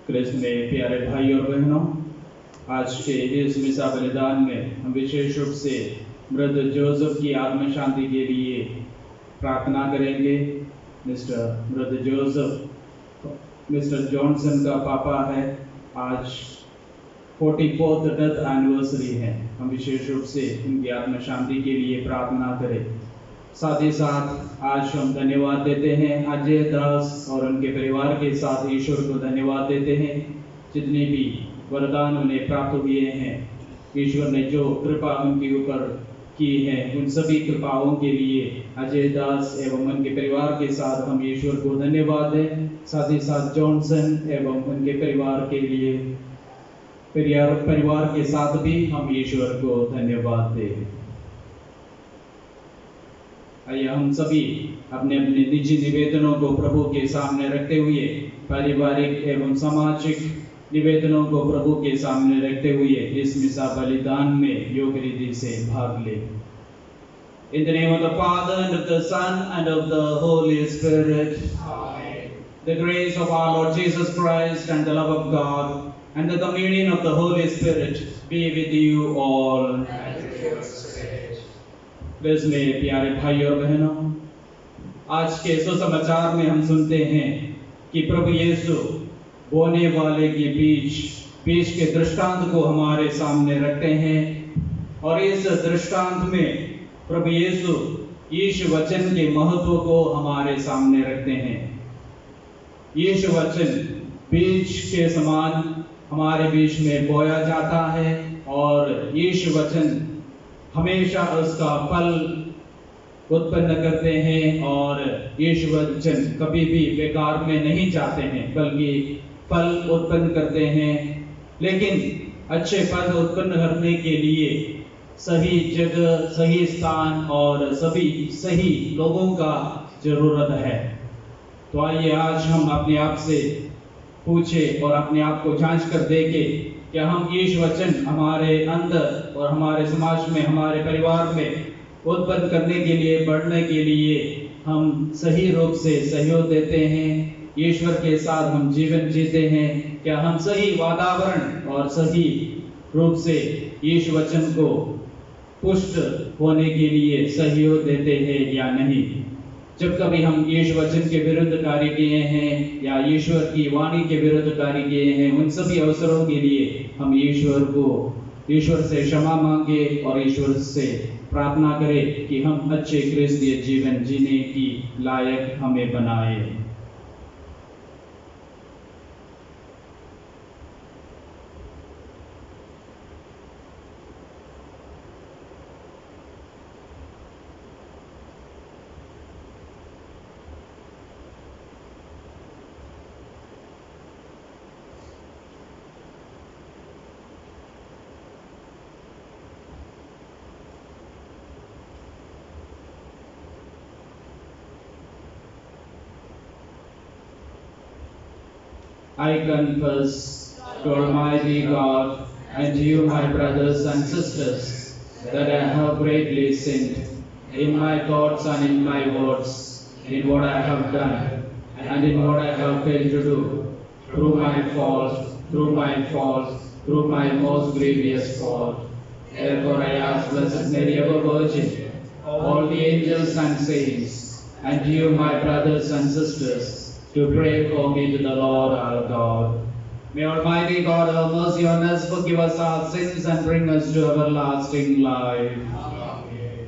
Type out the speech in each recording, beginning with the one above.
कृष्ण में प्यारे भाई और बहनों, आज के इस मिसा बलिदान में हम विशेष रूप से मृत जोसेफ की आत्म शांति के लिए प्रार्थना करेंगे। मिस्टर मृत जोसेफ मिस्टर जॉनसन का पापा है। आज 44th डेथ एनिवर्सरी है। हम विशेष रूप से उनकी आत्म शांति के लिए प्रार्थना करें। साथ ही साथ आज हम धन्यवाद देते हैं अजय दास और उनके परिवार के साथ ईश्वर को धन्यवाद देते हैं। जितने भी वरदान उन्हें प्राप्त हुए हैं, ईश्वर ने जो कृपा उनके ऊपर की है, उन सभी कृपाओं के लिए अजय दास एवं उनके परिवार के साथ हम ईश्वर को धन्यवाद दें। साथ ही साथ जॉनसन एवं उनके परिवार के लिए परिवार के साथ भी हम ईश्वर को धन्यवाद दें। आइए हम सभी अपने अपने निजी निवेदनों को प्रभु के सामने रखते हुए, पारिवारिक एवं सामाजिक निवेदनों को प्रभु के सामने रखते हुए इस मिसा बलिदान में योग्य रीति से भाग ले। In the name of the Father and of the Son and of the Holy Spirit. Amen. The grace of our Lord Jesus Christ and the love of God and the communion of the Holy Spirit be with you all. And with your spirit. में प्यारे भाई और बहनों, आज के सुसमाचार में हम सुनते हैं कि प्रभु यीशु बोने वाले के बीच के दृष्टांत को हमारे सामने रखते हैं और इस दृष्टांत में प्रभु यीशु वचन के महत्व को हमारे सामने रखते हैं। यीशु वचन बीज के समान हमारे बीच में बोया जाता है और यीशु वचन हमेशा उसका फल उत्पन्न करते हैं और यीशु वचन कभी भी बेकार में नहीं जाते हैं, बल्कि फल उत्पन्न करते हैं। लेकिन अच्छे फल उत्पन्न करने के लिए सही जगह, सही स्थान और सभी सही लोगों का जरूरत है। तो आइए आज हम अपने आप से पूछे और अपने आप को जांच कर देखें, क्या हम यीशु वचन हमारे अंदर और हमारे समाज में, हमारे परिवार में उत्पन्न करने के लिए, बढ़ने के लिए हम सही रूप से सहयोग देते हैं? ईश्वर के साथ हम जीवन जीते हैं? क्या हम सही वातावरण और सही रूप से यीशु वचन को पुष्ट होने के लिए सहयोग देते हैं या नहीं? जब कभी हम यीशु वचन के विरुद्ध कार्य किए हैं या ईश्वर की वाणी के विरुद्ध कार्य किए हैं, उन सभी अवसरों के लिए हम ईश्वर से क्षमा मांगे और ईश्वर से प्रार्थना करें कि हम अच्छे क्रिस्तीय जीवन जीने की लायक हमें बनाए। I confess to Almighty God and you, my brothers and sisters, that I have greatly sinned in my thoughts and in my words, in what I have done and in what I have failed to do, through my most grievous fault. Therefore I ask Blessed Mary, ever Virgin, all the angels and saints, and you, my brothers and sisters, to pray for me to the Lord our God. May Almighty God have mercy on us, forgive us our sins, and bring us to everlasting life. Amen.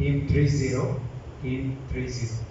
Hymn 30. Hymn 30.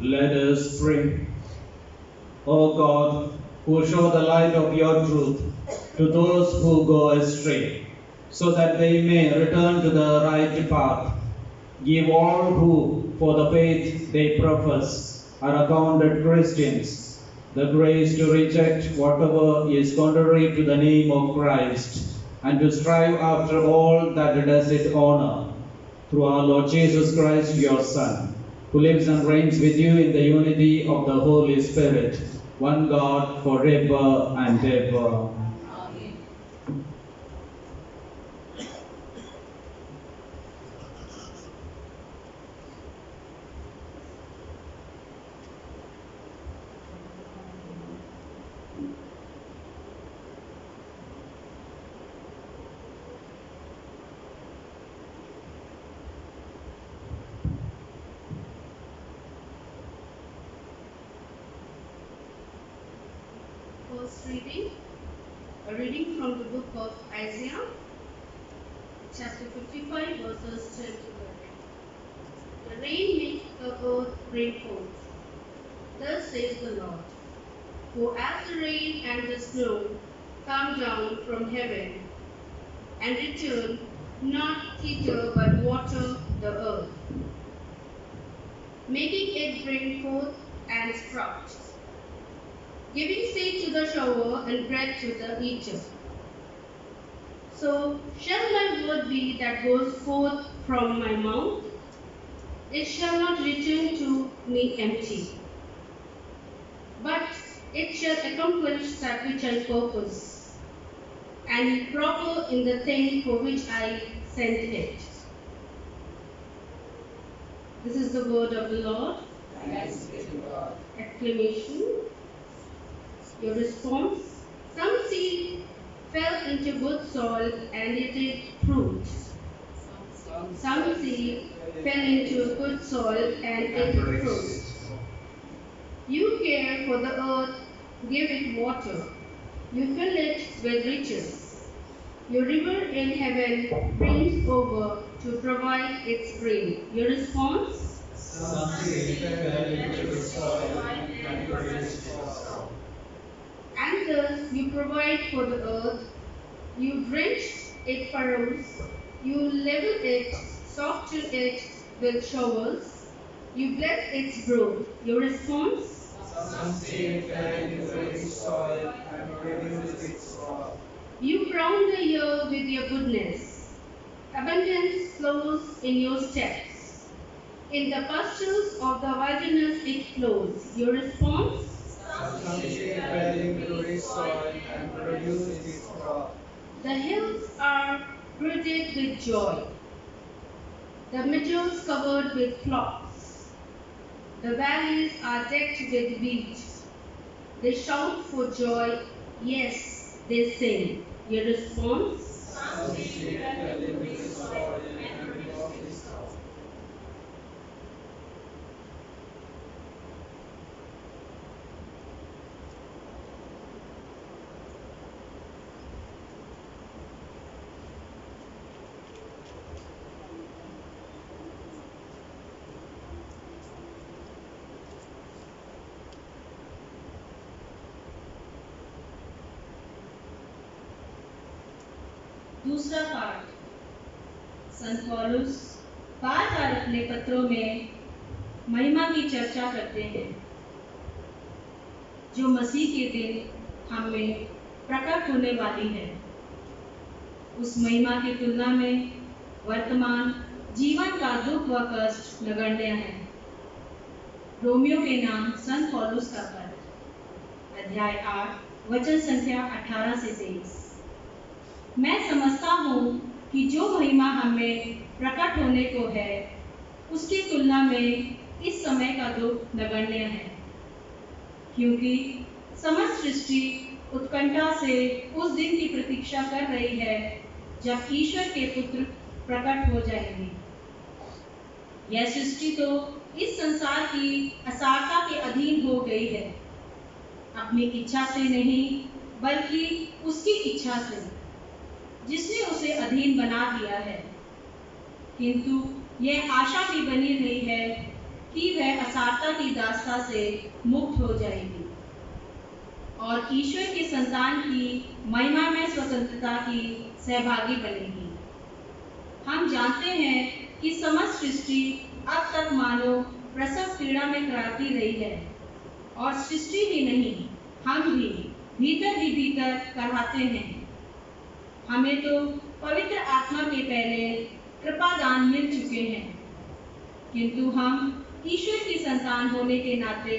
Let us pray. O God, who show the light of your truth to those who go astray, so that they may return to the right path, give all who, for the faith they profess, are accounted Christians, the grace to reject whatever is contrary to the name of Christ, and to strive after all that does it honor. Through our Lord Jesus Christ, your Son, who lives and reigns with you in the unity of the Holy Spirit, one God, forever and ever. Amen. First reading A reading from the book of Isaiah, chapter 55, verses 10 to 11. The rain makes the earth bring forth. Thus says the Lord. For as the rain and the snow come down from heaven, and return not thither but water the earth, making it bring forth and sprout, giving seed to the sower and bread to the eater. So shall my word be that goes forth from my mouth. It shall not return to me empty, but it shall accomplish that which I purpose, and be proper in the thing for which I sent it. This is the word of the Lord. Thanks be to God. Acclamation. Your response. Some seed fell into good soil and it did fruit. Some seed fell into good soil and it did fruit. You care for the earth, give it water. You fill it with riches. Your river in heaven brings over to provide its rain. Your response? Some seed fell into good soil and produced crop. And thus you provide for the earth. You drench its furrows. You level it, soften it with showers. You bless its growth. Your response? Some seed fell into rich soil and produced its crop. You crown the year with your goodness. Abundance flows in your steps. In the pastures of the wilderness it flows. Your response? Some seed fell into rich soil and produced its crop. The hills are girded with joy. The meadows covered with flocks. The valleys are decked with wheat. They shout for joy. Yes, they sing. Your response? Some seed fell into rich soil and produced its crop. दूसरा पाठ। संत पौलुस बार बार अपने पत्रों में महिमा की चर्चा करते हैं जो मसीह के दिन हम में प्रकट होने वाली है। उस महिमा की तुलना में वर्तमान जीवन का दुख व कष्ट नगण्य है। रोमियो के नाम संत पौलुस का पत्र, अध्याय 8, वचन संख्या 18 से 23। मैं समझता हूँ कि जो महिमा हमें प्रकट होने को है उसकी तुलना में इस समय का दुख नगण्य है, क्योंकि समस्त सृष्टि उत्कंठा से उस दिन की प्रतीक्षा कर रही है जब ईश्वर के पुत्र प्रकट हो जाएंगे। यह सृष्टि तो इस संसार की असारता के अधीन हो गई है, अपनी इच्छा से नहीं बल्कि उसकी इच्छा से, जिसने उसे अधीन बना दिया है। किंतु यह आशा भी बनी रही है कि वह असारता की दास्ता से मुक्त हो जाएगी और ईश्वर की संतान की महिमा में स्वतंत्रता की सहभागी बनेगी। हम जानते हैं कि समस्त सृष्टि अब तक मानो प्रसव पीड़ा में कराती रही है और सृष्टि ही नहीं, हम भी भीतर ही भीतर कराते हैं। हमें तो पवित्र आत्मा के पहले कृपा दान मिल चुके हैं, किंतु हम ईश्वर की संतान होने के नाते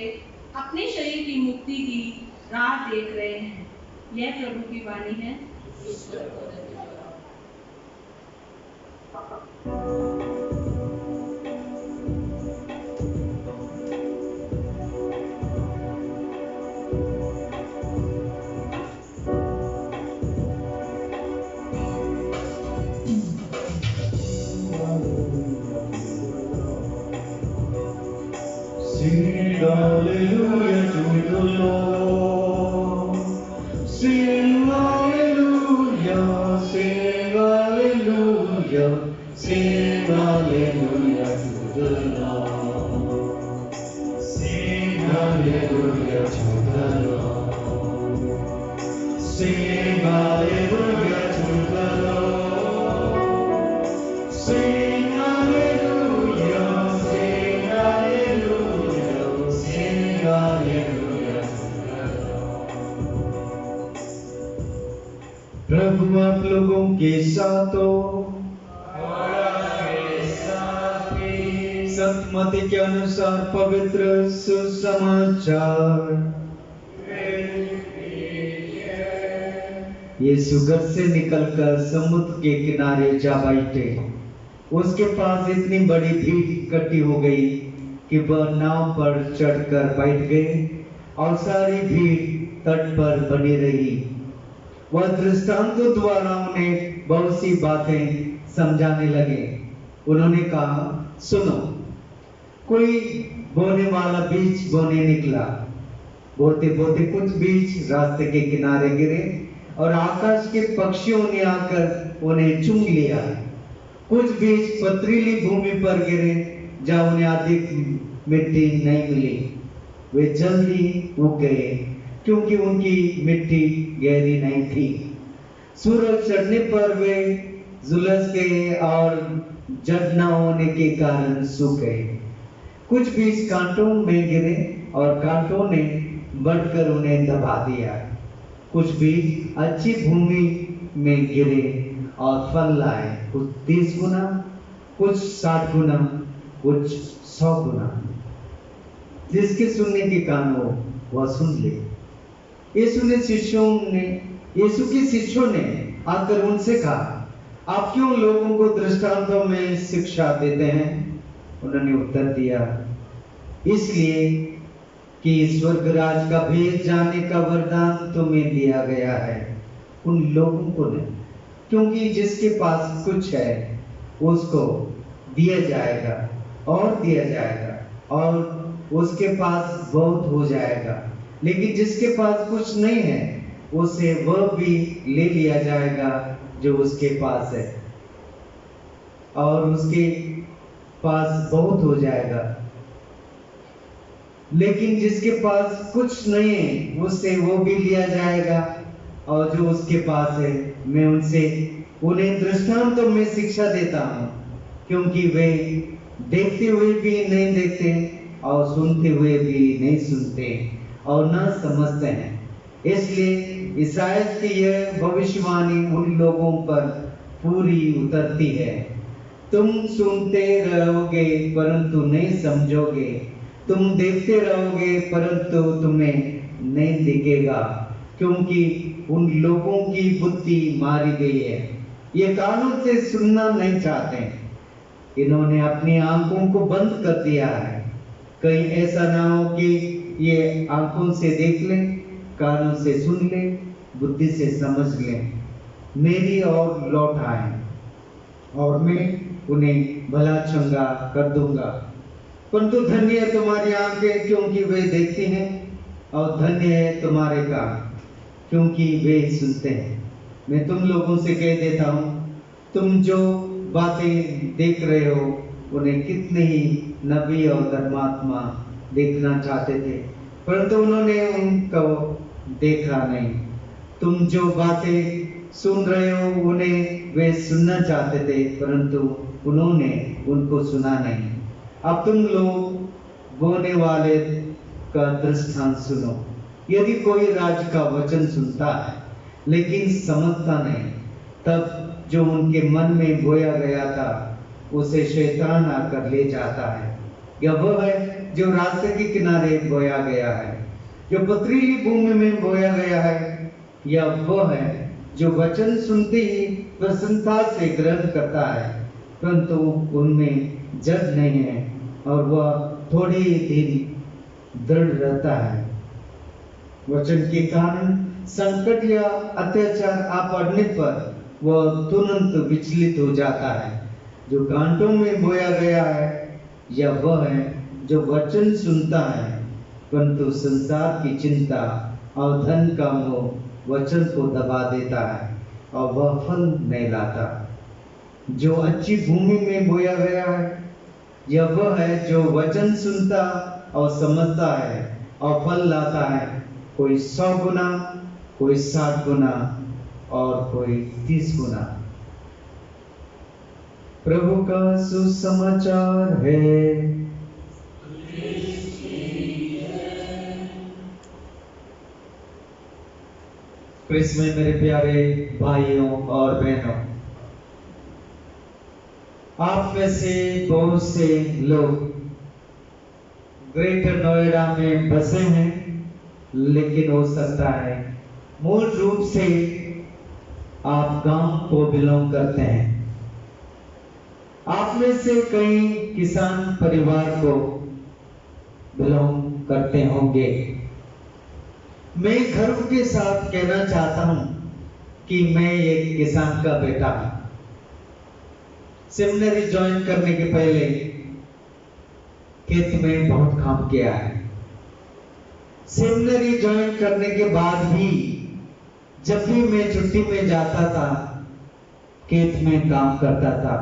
अपने शरीर की मुक्ति की राह देख रहे हैं। यह प्रभु की वाणी है। Sing hallelujah to the Lord. Sing hallelujah. hallelujah, sing hallelujah to the Lord. Sing hallelujah to the Lord. Sing hallelujah to the Lord. Sing hallelujah, sing hallelujah, sing hallelujah to the Lord. प्रभु आप लोगों के साथ हो। सतमती के अनुसार पवित्र सुसमाचार। यीशु घर से निकलकर समुद्र के किनारे जा बैठे। उसके पास इतनी बड़ी भीड़ इकट्ठी हो गई कि वह नाव पर चढ़कर बैठ गए और सारी भीड़ तट पर बनी रही। वह दृष्टांतों द्वारा उन्हें बहुत सी बातें समझाने लगे। उन्होंने कहा, सुनो, कोई बोने वाला बीज बोने निकला। बोते बोते कुछ बीज रास्ते के किनारे गिरे और आकाश के पक्षियों ने आकर उन्हें चुन लिया। कुछ बीज पथरीली भूमि पर गिरे जहाँ उन्हें अधिक मिट्टी नहीं मिली। वे जल्दी उग गए क्योंकि उनकी मिट्टी गहरी नहीं थी। सूरज चढ़ने पर वे झुलस गए और जड़ न होने के कारण सूख गए। कुछ बीज कांटों में गिरे और कांटों ने बढ़कर उन्हें दबा दिया। कुछ बीज अच्छी भूमि में गिरे और फल लाए, कुछ 30 गुना, कुछ 60 गुना, कुछ 100 गुना। जिसके सुनने के कान हो वह सुन ले। यीशु के शिष्यों ने आकर उनसे कहा, आप क्यों लोगों को दृष्टांतों में शिक्षा देते हैं? उन्होंने उत्तर दिया, इसलिए कि स्वर्ग राज का भेद जानने का वरदान तुम्हें दिया गया है, उन लोगों को नहीं। क्योंकि जिसके पास कुछ है उसको दिया जाएगा और दिया जाएगा और उसके पास बहुत हो जाएगा। लेकिन जिसके पास कुछ नहीं है उसे वह भी ले लिया जाएगा जो उसके पास है, और उसके पास बहुत हो जाएगा। लेकिन जिसके पास कुछ नहीं है उससे वो भी लिया जाएगा और जो उसके पास है मैं उन्हें दृष्टांतों में शिक्षा देता हूँ, क्योंकि वे देखते हुए भी नहीं देखते और सुनते हुए भी नहीं सुनते और न समझते हैं। इसलिए ईसाइयाह की यह भविष्यवाणी उन लोगों पर पूरी उतरती है, तुम सुनते रहोगे परंतु नहीं समझोगे, तुम देखते रहोगे परंतु तुम्हें नहीं दिखेगा, क्योंकि उन लोगों की बुद्धि मारी गई है। ये कानों से सुनना नहीं चाहते, इन्होंने अपनी आंखों को बंद कर दिया है। कहीं ऐसा ना हो कि ये आंखों से देख लें, कानों से सुन लें, बुद्धि से समझ लें, मेरी ओर लौट आए और मैं उन्हें भला चंगा कर दूंगा। परंतु धन्य है तुम्हारी आंखें क्योंकि वे देखती हैं, और धन्य है तुम्हारे कान क्योंकि वे सुनते हैं। मैं तुम लोगों से कह देता हूँ, तुम जो बातें देख रहे हो उन्हें कितने ही नबी और धर्मात्मा देखना चाहते थे, परंतु उन्होंने उनको देखा नहीं। तुम जो बातें सुन रहे हो उन्हें वे सुनना चाहते थे, परंतु उन्होंने उनको सुना नहीं। अब तुम लोग बोने वाले का दृष्टांत सुनो। यदि कोई राज का वचन सुनता है लेकिन समझता नहीं, तब जो उनके मन में बोया गया था उसे शैतान आकर ले जाता है। यह वह है जो रास्ते के किनारे बोया गया है, जो पथरीली भूमि में बोया गया है। यह वह है जो वचन सुनते ही प्रसन्नता से ग्रहण करता है, परंतु उनमें जड़ नहीं है और वह थोड़े ही दिन दृढ़ रहता है। वचन के कारण संकट या अत्याचार आ पड़ने पर वह तुरंत विचलित हो जाता है। जो कांटों में बोया गया है यह वह है जो वचन सुनता है, परंतु संसार की चिंता और धन का मोह वचन को दबा देता है और वह फल नहीं लाता। जो अच्छी भूमि में बोया गया है, यह वह है जो वचन सुनता और समझता है और फल लाता है, कोई 100 गुना, कोई 60 गुना और कोई 30 गुना। प्रभु का सुसमाचार है। क्रिस्त में मेरे प्यारे भाइयों और बहनों, आप में से बहुत से लोग ग्रेटर नोएडा में बसे हैं, लेकिन हो सकता है मूल रूप से आप गांव को बिलोंग करते हैं। आप में से कई किसान परिवार को बिलोंग करते होंगे। मैं गर्व के साथ कहना चाहता हूं कि मैं एक किसान का बेटा हूं। सेमिनरी ज्वाइन करने के पहले खेत में बहुत काम किया है। सेमिनरी ज्वाइन करने के बाद भी जब भी मैं छुट्टी में जाता था, खेत में काम करता था।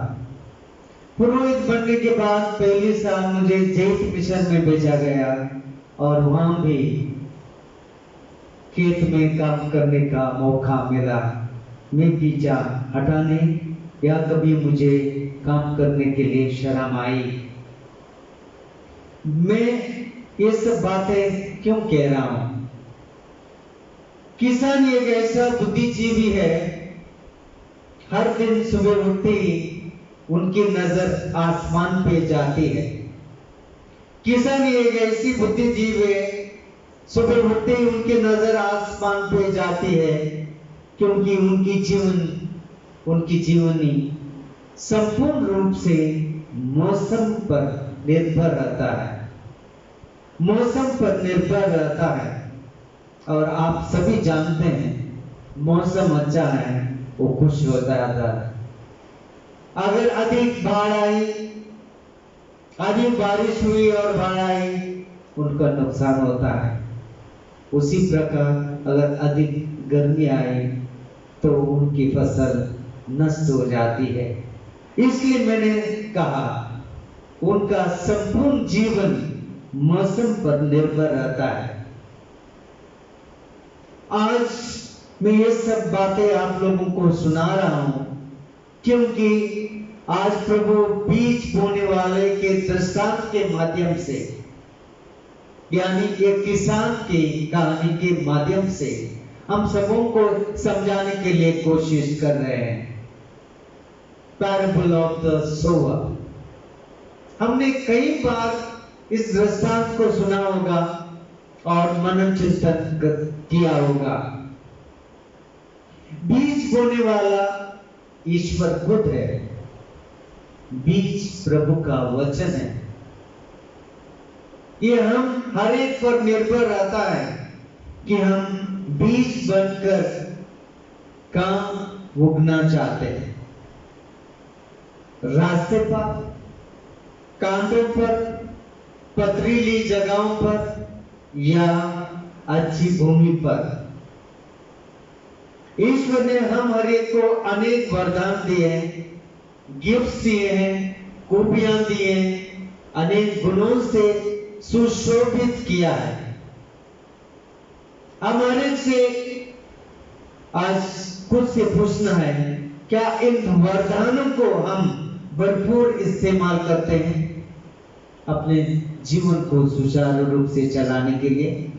पुरोहित बनने के बाद पहले साल मुझे जेठ मिशन में भेजा गया और वहां भी खेत में काम करने का मौका मिला। मैं पीछा हटाने या कभी मुझे काम करने के लिए शर्म आई। मैं ये सब बातें क्यों कह रहा हूं? किसान एक ऐसा बुद्धिजीवी है, हर दिन सुबह उठते ही उनकी नजर आसमान पे जाती है। किसान एक ऐसी बुद्धिजीवी है, सुबह उठते ही उनकी नजर आसमान पे जाती है, क्योंकि उनकी जीवनी संपूर्ण रूप से मौसम पर निर्भर रहता है। मौसम पर निर्भर रहता है और आप सभी जानते हैं, मौसम अच्छा है वो खुश हो जाता है। अगर अधिक बाढ़ आई, अधिक बारिश हुई और बाढ़ आई, उनका नुकसान होता है। उसी प्रकार अगर अधिक गर्मी आई तो उनकी फसल नष्ट हो जाती है। इसलिए मैंने कहा उनका संपूर्ण जीवन मौसम पर निर्भर रहता है। आज मैं ये सब बातें आप लोगों को सुना रहा हूं क्योंकि आज प्रभु बीज बोने वाले के दृष्टांत के माध्यम से, यानी एक किसान की कहानी के माध्यम से हम सबों को समझाने के लिए कोशिश कर रहे हैं। Parable of the sower. हमने कई बार इस दृष्टांत को सुना होगा और मनन चिंतन किया होगा। बीज बोने वाला ईश्वर खुद है। बीज प्रभु का वचन है। ये हम हर एक पर निर्भर रहता है कि हम बीज बनकर कहां उगना चाहते हैं। रास्ते पर, कांटों पर, पथरीली जगहों पर या अच्छी भूमि पर। ईश्वर ने हम हर एक को अनेक वरदान दिए हैं, गिफ्ट्स दिए हैं, खूबियां दिए हैं, अनेक गुणों से सुशोभित किया है। हमारे से आज खुद से पूछना है, क्या इन वरदानों को हम भरपूर इस्तेमाल करते हैं अपने जीवन को सुचारू रूप से चलाने के लिए?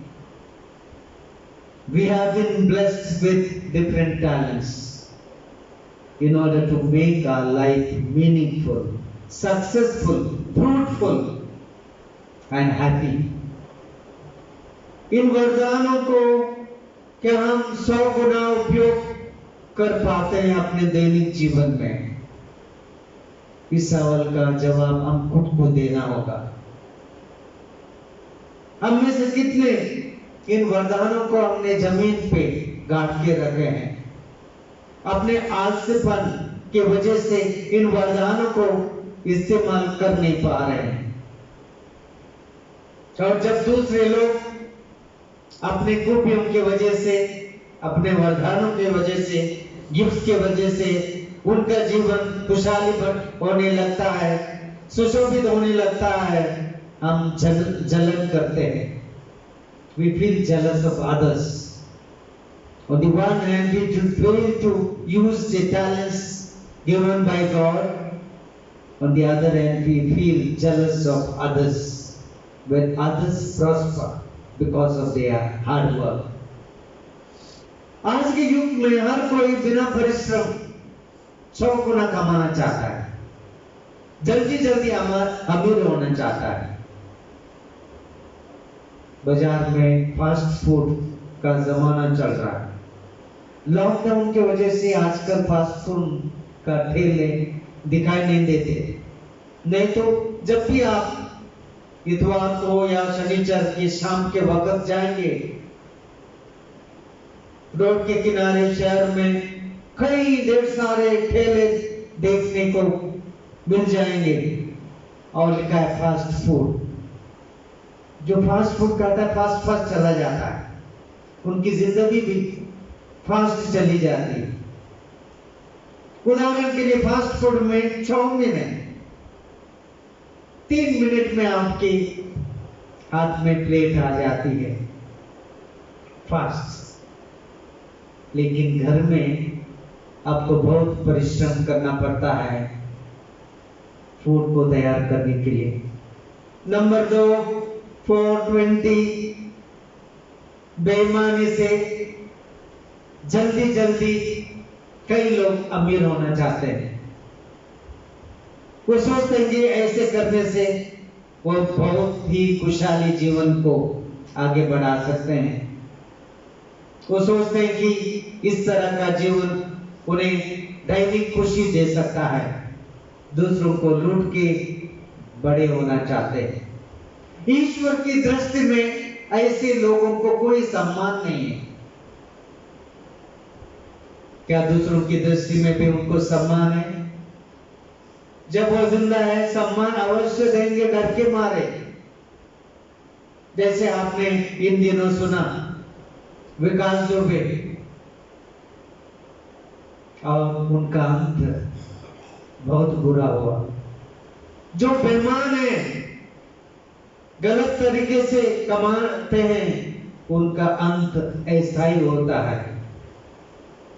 We have been blessed with different talents in order to make our life meaningful, successful, fruitful and happy. इन वरदानों को क्या हम 100 गुना उपयोग कर पाते हैं अपने दैनिक जीवन में? इस सवाल का जवाब हम खुद को देना होगा। हम में से कितने इन वरदानों को हमने जमीन पे गाड़ के रखे हैं? अपने आलसीपन के वजह से इन वरदानों को इस्तेमाल कर नहीं पा रहे हैं। और जब दूसरे लोग अपने खूबियों की वजह से, अपने वरदानों की वजह से, गिफ्ट के वजह से उनका जीवन खुशहाली होने लगता है, सुशोभित होने लगता है, हम जलन करते हैं। We feel jealous of others. On the one hand, we fail to use the talents given by God. On the other hand, we feel jealous of others when others prosper because of their hard work. आज के युग में हर कोई बिना परिश्रम 100 गुना कमाना चाहता है, जल्दी जल्दी अमीर होना चाहता है। बाजार में फास्ट फूड का जमाना चल रहा है। लॉकडाउन की वजह से आजकल फास्ट फूड का ठेले दिखाई नहीं देते, नहीं तो जब भी आप इतवार को या शनिचर की शाम के वक्त जाएंगे, रोड के किनारे शहर में कई ढेर सारे ठेले देखने को मिल जाएंगे और लिखा है फास्ट फूड। जो फास्ट फूड खाता है फास्ट चला जाता है, उनकी जिंदगी भी फास्ट चली जाती है। उदाहरण के लिए फास्ट फूड में चाउमीन है, 3 मिनट में आपके हाथ में प्लेट आ जाती है फास्ट। लेकिन घर में आपको बहुत परिश्रम करना पड़ता है फूड को तैयार करने के लिए। नंबर 2, 420 बेईमानी से जल्दी कई लोग अमीर होना चाहते हैं। वो सोचते हैं कि ऐसे करने से वो बहुत ही खुशहाली जीवन को आगे बढ़ा सकते हैं। वो सोचते हैं कि इस तरह का जीवन उन्हें दैनिक खुशी दे सकता है, दूसरों को लूट के बड़े होना चाहते हैं। ईश्वर की दृष्टि में ऐसे लोगों को कोई सम्मान नहीं है। क्या दूसरों की दृष्टि में भी उनको सम्मान है? जब वो जिंदा है सम्मान अवश्य देंगे, डर के मारे। जैसे आपने इन दिनों सुना विकास दुबे, और उनका अंत बहुत बुरा हुआ। जो बेईमान है, गलत तरीके से कमाते हैं, उनका अंत ऐसा ही होता है।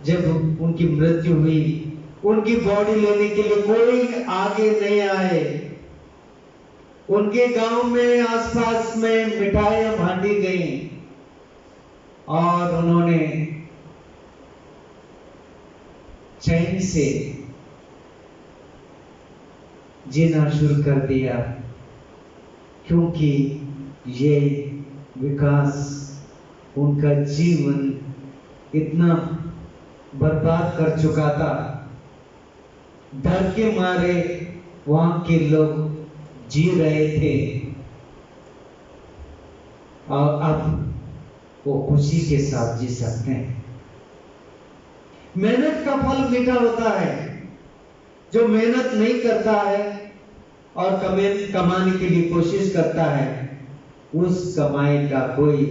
जब उनकी मृत्यु हुई, उनकी बॉडी लेने के लिए कोई आगे नहीं आए। उनके गांव में आसपास में मिठाइयां बांटी गई और उन्होंने चैन से जीना शुरू कर दिया, क्योंकि ये विकास उनका जीवन इतना बर्बाद कर चुका था। डर के मारे वहां के लोग जी रहे थे और अब वो खुशी के साथ जी सकते हैं। मेहनत का फल मीठा होता है। जो मेहनत नहीं करता है और कमाने के लिए कोशिश करता है, उस कमाई का कोई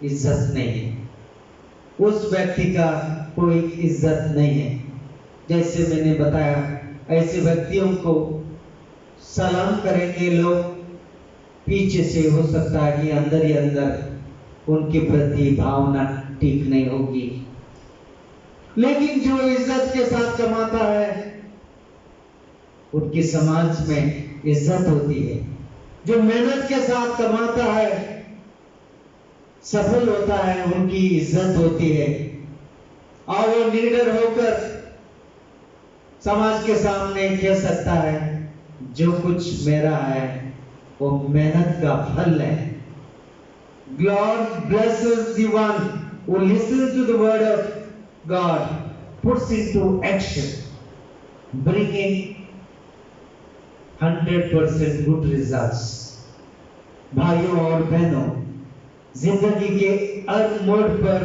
इज्जत नहीं है, उस व्यक्ति का कोई इज्जत नहीं है। जैसे मैंने बताया, ऐसे व्यक्तियों को सलाम करेंगे लोग, पीछे से हो सकता है कि अंदर ही अंदर उनके प्रति भावना ठीक नहीं होगी। लेकिन जो इज्जत के साथ कमाता है, उनके समाज में इज्जत होती है। जो मेहनत के साथ कमाता है, सफल होता है, उनकी इज्जत होती है और वो लीडर होकर समाज के सामने कह सकता है, जो कुछ मेरा है वो मेहनत का फल है। God blesses the one who listens to the word of God, puts into action, bringing 100% good results. भाइयों और बहनों, जिंदगी के हर मोड़ पर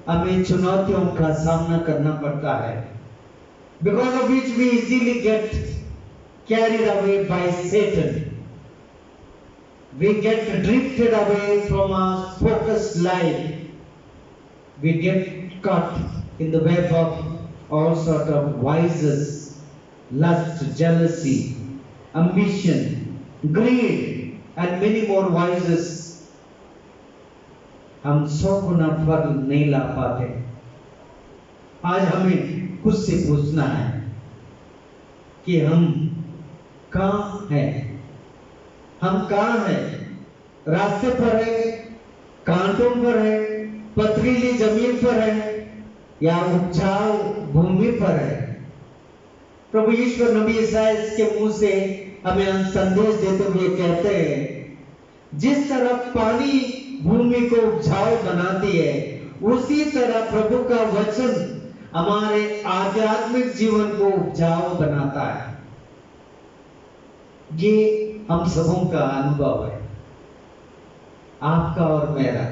हमें चुनौतियों का सामना करना पड़ता है, because of which we easily get carried away by Satan. We get drifted away from our focused life. We get caught in the web of all sort of vices, lust, jealousy, ambition, greed, and many more vices, हम 100 गुना फल नहीं ला पाते। आज हमें खुद से पूछना है कि हम कहाँ हैं? हम कहाँ हैं? रास्ते पर है, कांटों पर है, पथरीली जमीन पर है, या उपजाऊ भूमि पर है? प्रभु ईश्वर नबी ईसाया के मुंह से हमें संदेश देते हुए कहते हैं, जिस तरह पानी भूमि को उपजाऊ बनाती है, उसी तरह प्रभु का वचन हमारे आध्यात्मिक जीवन को उपजाऊ बनाता है। ये हम सबों का अनुभव है, आपका और मेरा।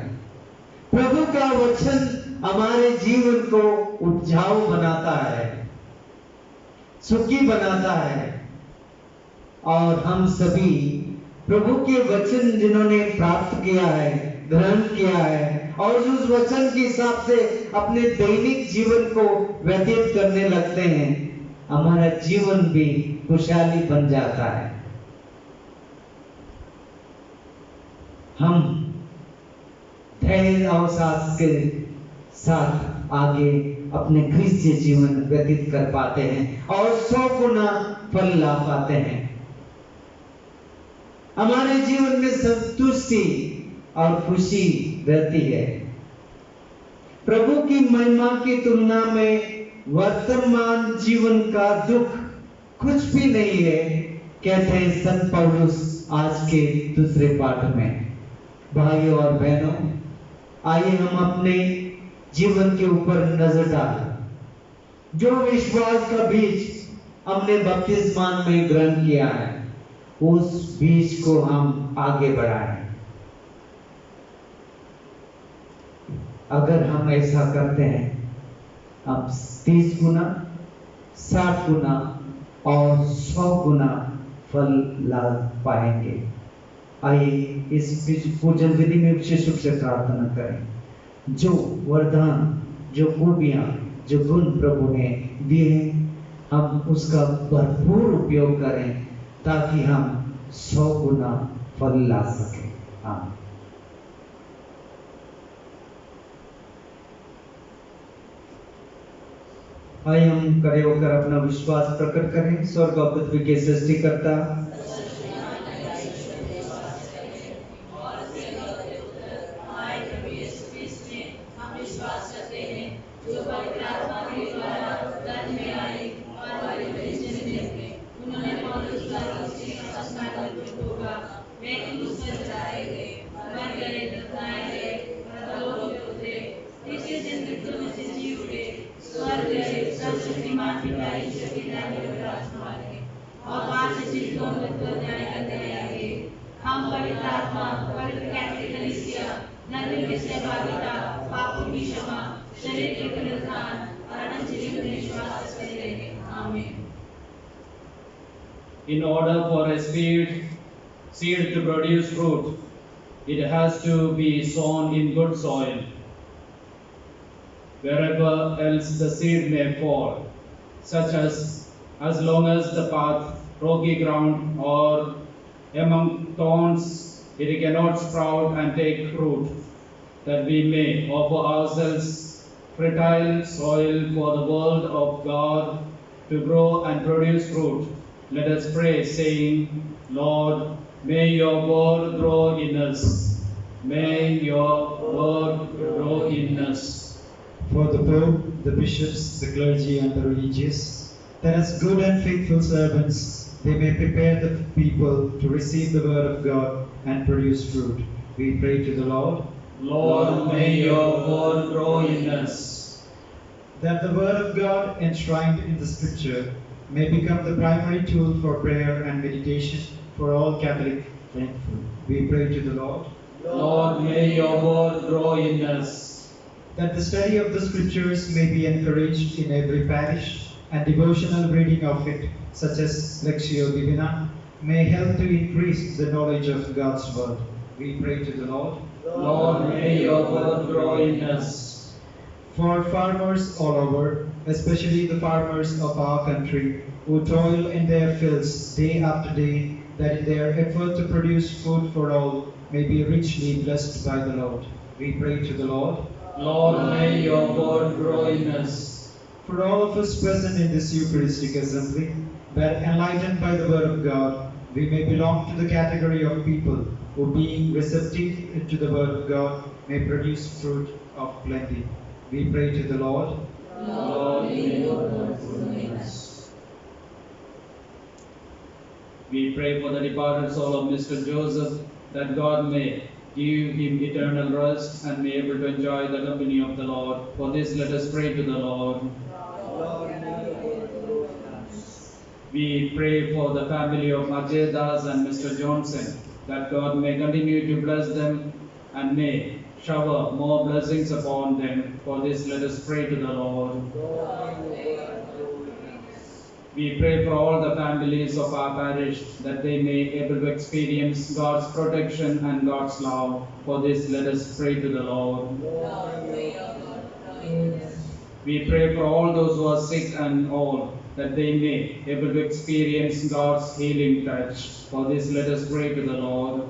प्रभु का वचन हमारे जीवन को उपजाऊ बनाता है, सुखी बनाता है, और हम सभी प्रभु के वचन जिन्होंने प्राप्त किया है, ग्रहण किया है, और उस वचन के हिसाब से अपने दैनिक जीवन को व्यतीत करने लगते हैं, हमारा जीवन भी खुशहाली बन जाता है। हम धैर्य और साहस के साथ आगे अपने क्रिस्तीय जीवन व्यतीत कर पाते हैं और 100 गुना फल ला पाते हैं। हमारे जीवन में संतुष्टि और खुशी रहती है। प्रभु की महिमा की तुलना में वर्तमान जीवन का दुख कुछ भी नहीं है, कहते हैं संत पौलुस आज के दूसरे पाठ में। भाइयों और बहनों, आइए हम अपने जीवन के ऊपर नजर डालें। जो विश्वास का बीज हमने बपतिस्मान में ग्रहण किया है, उस बीज को हम आगे बढ़ाएं। अगर हम ऐसा करते हैं, हम 30 गुना, 60 गुना और 100 गुना फल ला पाएंगे। आइए इस पूजन विधि में विशेष रूप से प्रार्थना करें। जो वरदान, जो खूबियां, जो गुण प्रभु ने दिए हैं, हम उसका भरपूर उपयोग करें ताकि हम 100 गुना फल ला सकें। आमीन। आइए हम खड़े होकर अपना विश्वास प्रकट करें। स्वर्ग और पृथ्वी के सृष्टिकर्ता, हम पवित्र आत्मा, पवित्र कैथोलिक कलीसिया, धर्म की सहभागिता, पापों की क्षमा, शरीर के पुनरुत्थान और अनंत जीवन में विश्वास करते हैं। आमीन। In order for a seed to produce fruit, it has to be sown in good soil. Wherever else the seed may fall, such as long as the path, rocky ground, or among thorns, it cannot sprout and take fruit, that we may offer ourselves fertile soil for the word of God to grow and produce fruit. Let us pray, saying, Lord, may your word grow in us. May your word grow in us. For the Pope, the bishops, the clergy, and the religious, that as good and faithful servants, they may prepare the people to receive the word of God and produce fruit. We pray to the Lord. Lord, may your word grow in us. That the word of God enshrined in the scripture may become the primary tool for prayer and meditation for all Catholic faithful. We pray to the Lord. Lord, may your word grow in us. That the study of the scriptures may be encouraged in every parish, and devotional reading of it, such as Lectio Divina, may help to increase the knowledge of God's word. We pray to the Lord. Lord, may your word grow in us. For farmers all over, especially the farmers of our country, who toil in their fields day after day, that in their effort to produce food for all may be richly blessed by the Lord. We pray to the Lord. Lord, may your word grow in us. For all of us present in this Eucharistic assembly, that enlightened by the word of God, we may belong to the category of people who, being receptive to the word of God, may produce fruit of plenty. We pray to the Lord. Lord, may your word grow in us. We pray for the departed soul of Mr. Joseph, that God may give him eternal rest and be able to enjoy the company of the Lord. For this, let us pray to the Lord. We pray for the family of Ajay Das and Mr. Johnson, that God may continue to bless them and may shower more blessings upon them. For this, let us pray to the Lord. We pray for all the families of our parish, that they may be able to experience God's protection and God's love. For this, let us pray to the Lord. We pray for all those who are sick and all, that they may be able to experience God's healing touch. For this, let us pray to the Lord.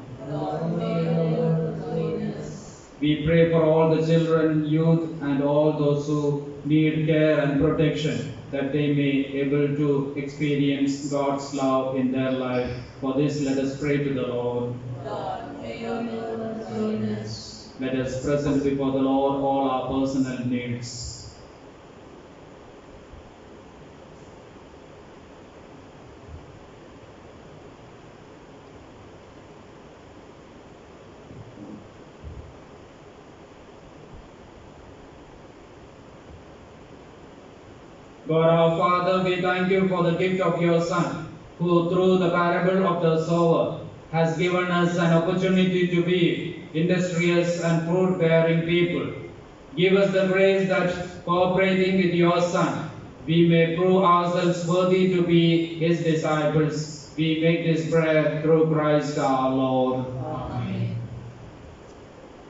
We pray for all the children, youth, and all those who need care and protection, that they may be able to experience God's love in their life. For this, let us pray to the Lord. Let us present before the Lord all our personal needs. God our Father, we thank you for the gift of your Son, who through the parable of the sower has given us an opportunity to be industrious and fruit-bearing people. Give us the grace that, cooperating with your Son, we may prove ourselves worthy to be his disciples. We make this prayer through Christ our Lord. Amen.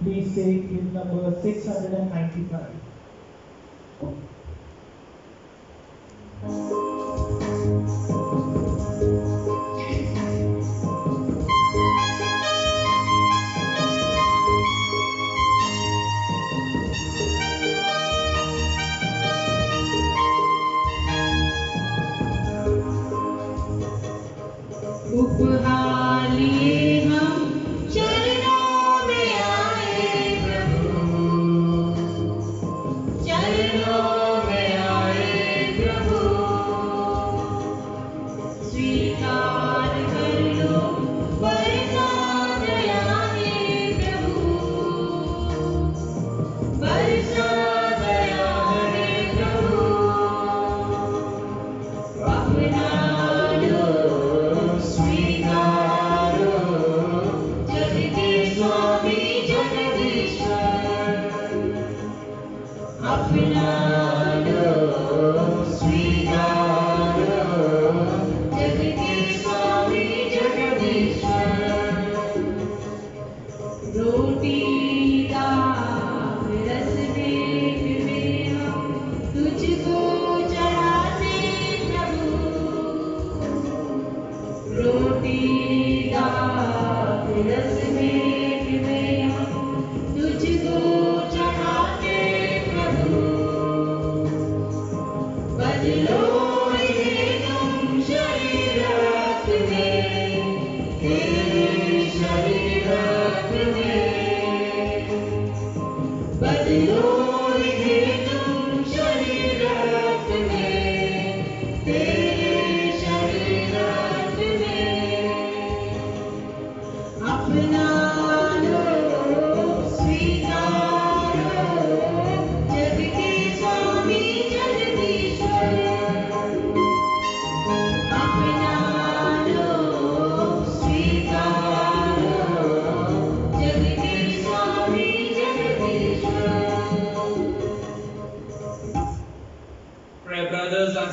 Please take hymn number 695. उपहार लिए हम चरणों में आए प्रभु, चरणों में आए प्रभु, स्वीकार कर लो बरसा दया है प्रभु, बरसा दया है प्रभु, अपना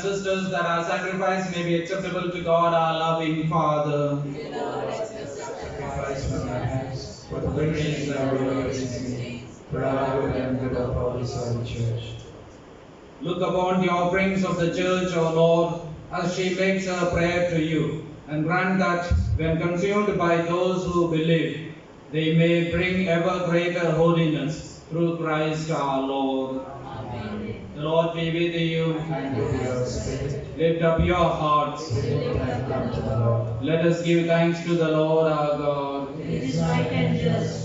sisters, that our sacrifice may be acceptable to God, our loving Father. Sacrifice from my hands, for the praise and glory of his name, for our good and good of all his holy church. Look upon the offerings of the church, O Lord, as she makes her prayer to you, and grant that, when consumed by those who believe, they may bring ever greater holiness through Christ our Lord. Amen. The Lord be with you. And with your spirit, Lift up your hearts. lift and come to the Lord. Let us give thanks to the Lord our God. It is right and just.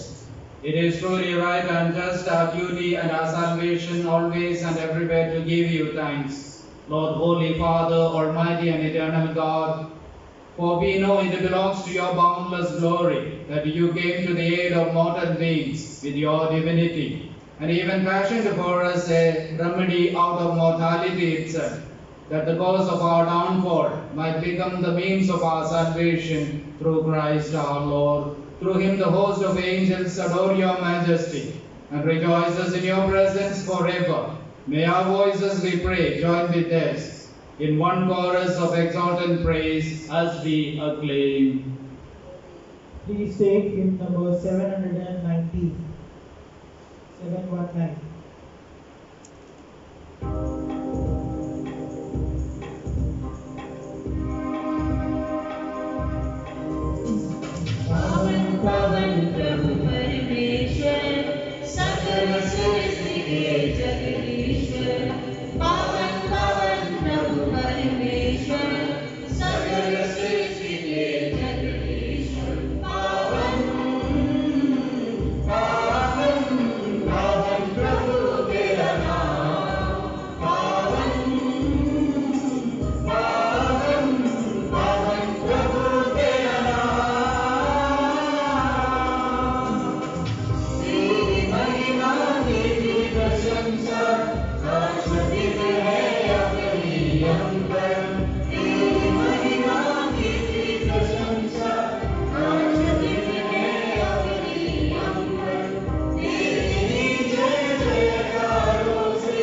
It is truly right and just, our duty and our salvation, always and everywhere to give you thanks, Lord, Holy Father, Almighty and Eternal God. For we know it belongs to your boundless glory that you came to the aid of mortal beings with your divinity, and even fashioned for us a remedy out of mortality itself, that the cause of our downfall might become the means of our salvation through Christ our Lord. Through him the host of angels adore your majesty and rejoices in your presence forever. May our voices, we pray, join with theirs in one chorus of exultant praise as we acclaim. Please take hymn number 719. 719. पावन पावन प्रभु परमेश्वर, सकल सृष्टि के जगदीश्वर। पावन पावन प्रभु परमेश्वर, सकल सृष्टि के जगदीश्वर। पावन पावन पावन प्रभु तेरा नाम। पावन पावन पावन प्रभु तेरा नाम। तेरी महिमा तेरी प्रशंसा शाश्वत है अपनी अंबर। तेरी महिमा तेरी प्रशंसा शाश्वत है अपनी अंबर। तेरी जय जयकारों से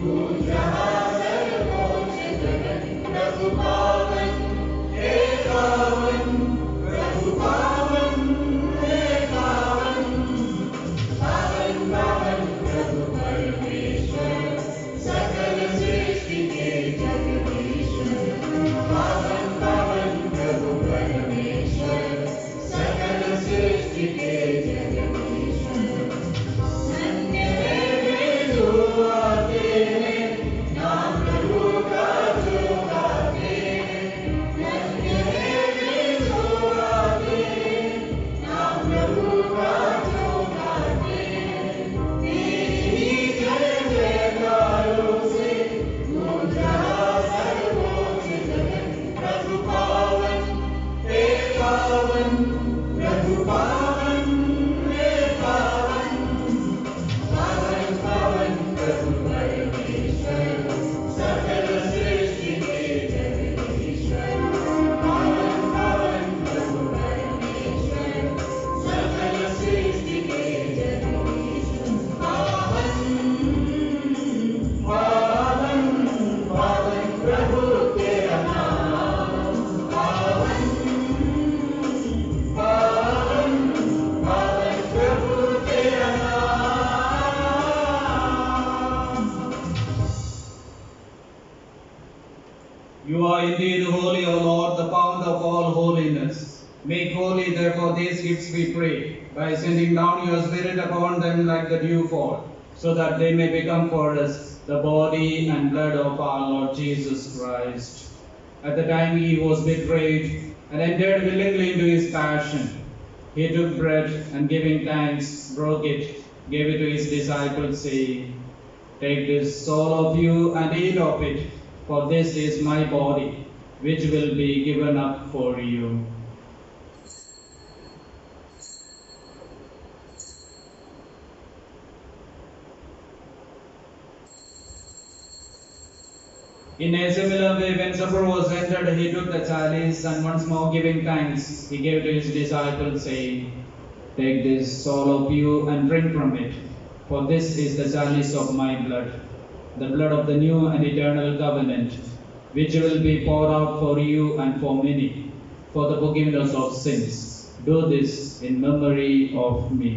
गूंज रहा सर्वोच्च गगन। प्रभु पावन हे पावन, प्रभु पावन हे पावन। पावन पावन प्रभु परमेश्वर, सकल सृष्टि के जगदीश्वर। पावन पावन प्रभु परमेश्वर, सकल सृष्टि के जगदीश्वर। धन्य है वे जो आते हैं नाम प्रभु का जो गाते हैं। धन्य है वे जो आते हैं नाम प्रभु का जो गाते हैं। तेरी जय जयकारों से गूंज रहा सर्वोच्च गगन। प्रभु पावन हे पावन, प्रभु पावन हे पावन। पावन पावन प्रभु परमेश्वर, सकल सृष्टि के जगदीश्वर। पावन पावन प्रभु परमेश्वर, सकल सृष्टि के जगदीश्वर। पावन पावन पावन प्रभु तेरा नाम। पावन पावन पावन प्रभु तेरा नाम। You are indeed holy, O Lord, the fount of all holiness. Make holy, therefore, these gifts, we pray, by sending down your Spirit upon them like the dewfall, so that they may become for us the body and blood of our Lord Jesus Christ. At the time he was betrayed and entered willingly into his passion, he took bread and giving thanks, broke it, gave it to his disciples, saying, "Take this, all of you, and eat of it, for this is my body, which will be given up for you." In a similar way, when supper was ended, he took the chalice, and once more giving thanks, he gave to his disciples, saying, "Take this, all of you, and drink from it, for this is the chalice of my blood, the blood of the new and eternal covenant, which will be poured out for you and for many, for the forgiveness of sins. Do this in memory of me."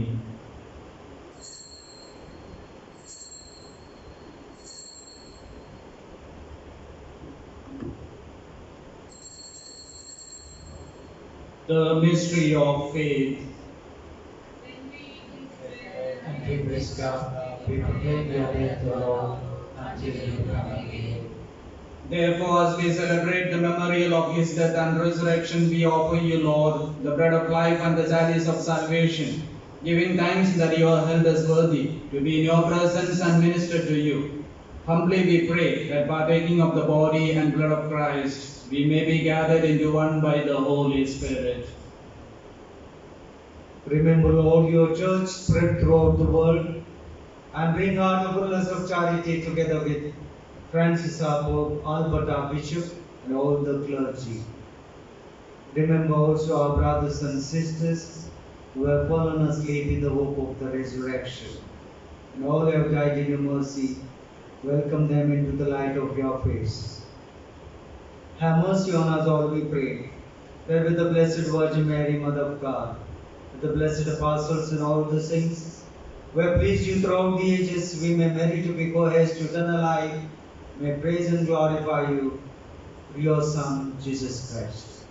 The mystery of faith. And we praise God, we proclaim your death, O Lord, until you come again. Therefore, as we celebrate the memorial of his death and resurrection, we offer you, Lord, the bread of life and the chalice of salvation, giving thanks that you have held us worthy to be in your presence and minister to you. Humbly we pray that partaking of the body and blood of Christ, we may be gathered into one by the Holy Spirit. Remember, Lord, your church spread throughout the world, and bring our the fullness of charity together with Francis our Pope, Albert our Bishop, and all the clergy. Remember also our brothers and sisters who have fallen asleep in the hope of the resurrection, and all who have died in your mercy. Welcome them into the light of your face. Have mercy on us all, we pray, that with the Blessed Virgin Mary, Mother of God, with the blessed apostles and all the saints, who have pleased you throughout the ages, we may merit to be co-heirs to eternal life, may praise and glorify you through your Son, Jesus Christ.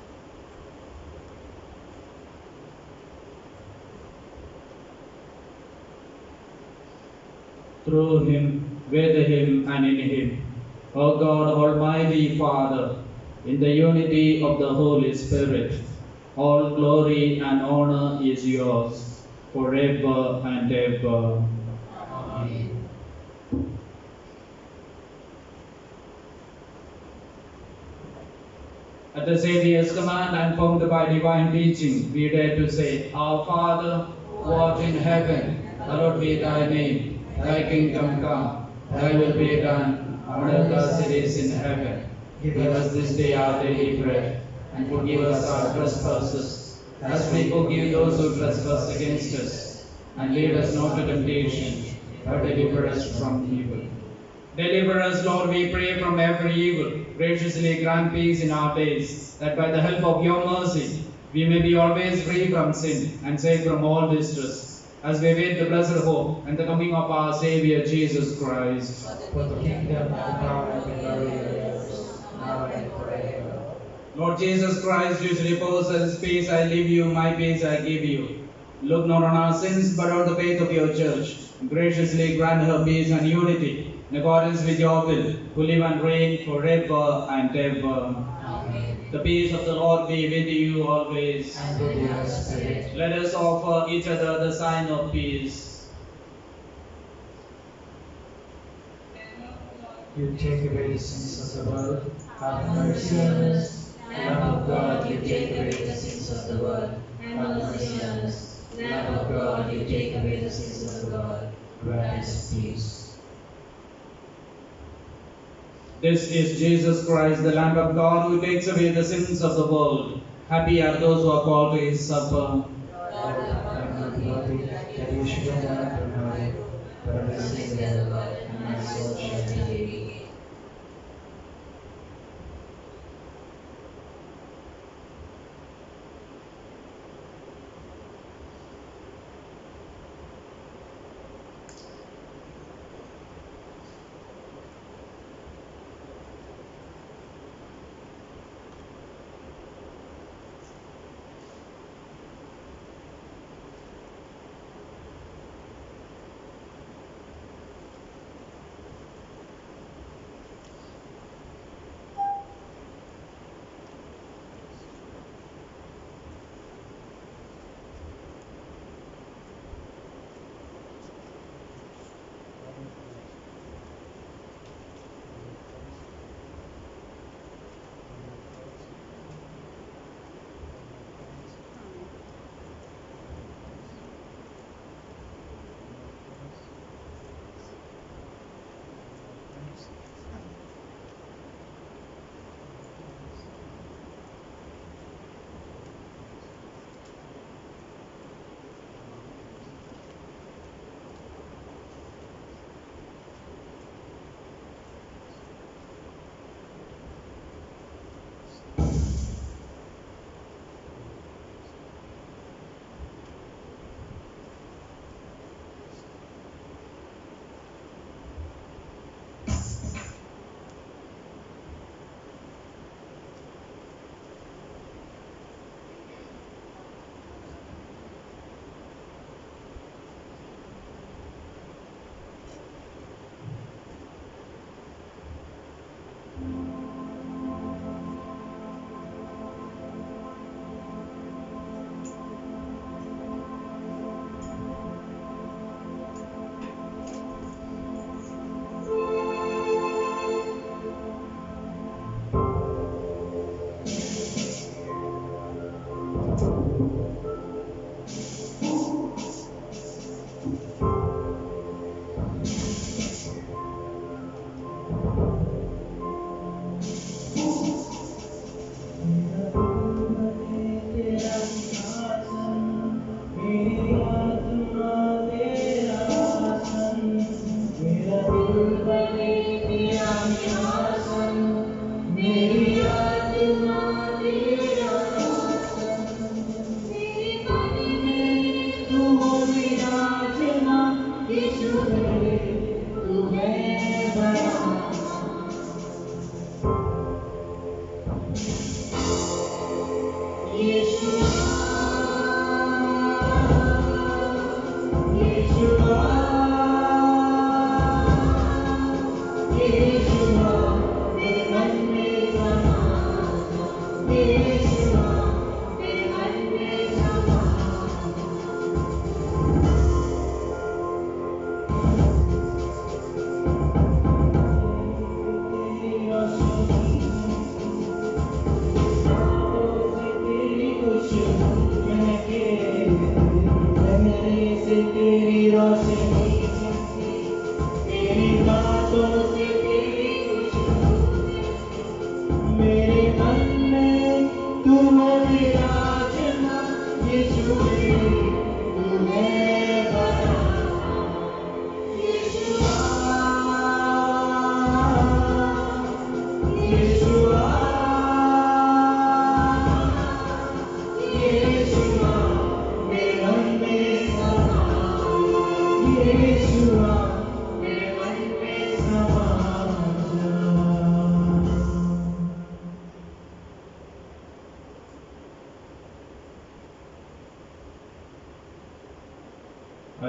Through him, with him, and in him, O God, Almighty Father, in the unity of the Holy Spirit, all glory and honor is yours, forever and ever. Amen. At the Saviour's command and formed by divine teaching, we dare to say, Our Father, who art in heaven, hallowed be thy name. Thy kingdom come, thy will be done, on earth as it is in heaven. Give us this day our daily bread, and forgive us our trespasses, as we forgive those who trespass against us. And lead us not to temptation, but deliver us from evil. Deliver us, Lord, we pray, from every evil. Graciously grant peace in our days, that by the help of your mercy, we may be always free from sin and safe from all distress, as we await the blessed hope and the coming of our Saviour Jesus Christ. For the kingdom, and the power, and the glory are yours, now and forever. Lord Jesus Christ, you repose us, peace I leave you, my peace I give you. Look not on our sins, but on the faith of your church. Graciously grant her peace and unity, in accordance with your will, who live and reign forever and ever. Amen. The peace of the Lord be with you always. And with your spirit. Let us offer each other the sign of peace. You take away the sins of the world, have mercy on us. Lamb of God, you take away the sins of the world, have mercy on us. Lamb of God, you take away the sins of the world, grant us peace. This is Jesus Christ, the Lamb of God, who takes away the sins of the world. Happy are those who are called to his supper. Lord, I am not worthy that you should enter into my life, but I will sing the word, and my soul shall be.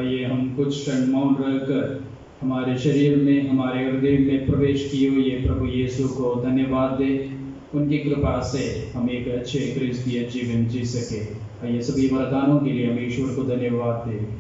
आइए हम कुछ क्षण मौन रहकर हमारे शरीर में, हमारे हृदय में प्रवेश किए हुए प्रभु यीशु को धन्यवाद दें। उनकी कृपा से हम एक अच्छे क्रिस्तीय जीवन जी सके। आइए सभी वरदानों के लिए हम ईश्वर को धन्यवाद दें।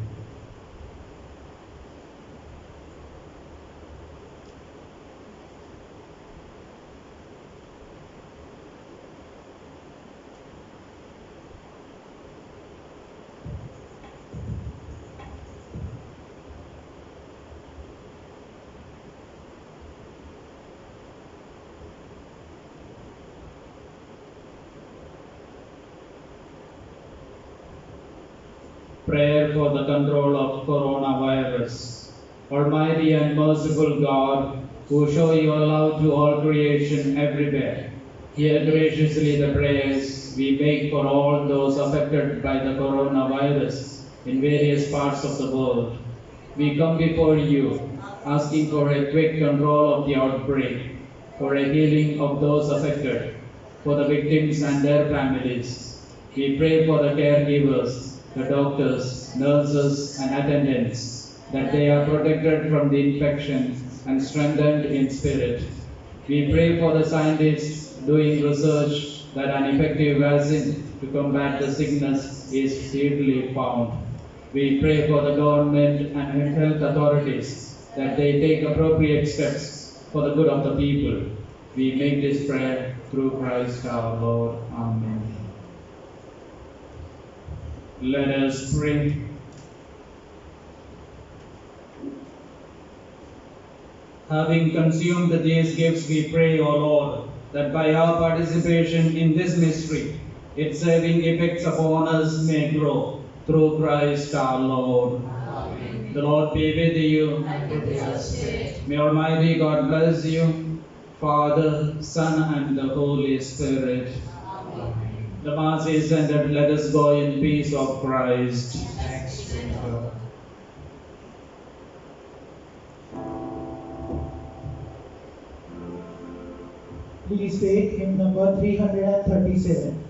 Prayer for the control of coronavirus. Almighty and merciful God, who show your love to all creation everywhere, hear graciously the prayers we make for all those affected by the coronavirus in various parts of the world. We come before you, asking for a quick control of the outbreak, for a healing of those affected, for the victims and their families. We pray for the caregivers, the doctors, nurses, and attendants, that they are protected from the infection and strengthened in spirit. We pray for the scientists doing research that an effective vaccine to combat the sickness is speedily found. We pray for the government and health authorities that they take appropriate steps for the good of the people. We make this prayer through Christ our Lord. Amen. Let us pray. Having consumed these gifts, we pray, O Lord, that by our participation in this mystery, its saving effects upon us may grow, through Christ our Lord. Amen. The Lord be with you. And with your spirit. May Almighty God bless you, Father, Son, and the Holy Spirit. Amen. The Mass is ended. Let us go in peace of Christ. Thanks be to God. Please take hymn number 337.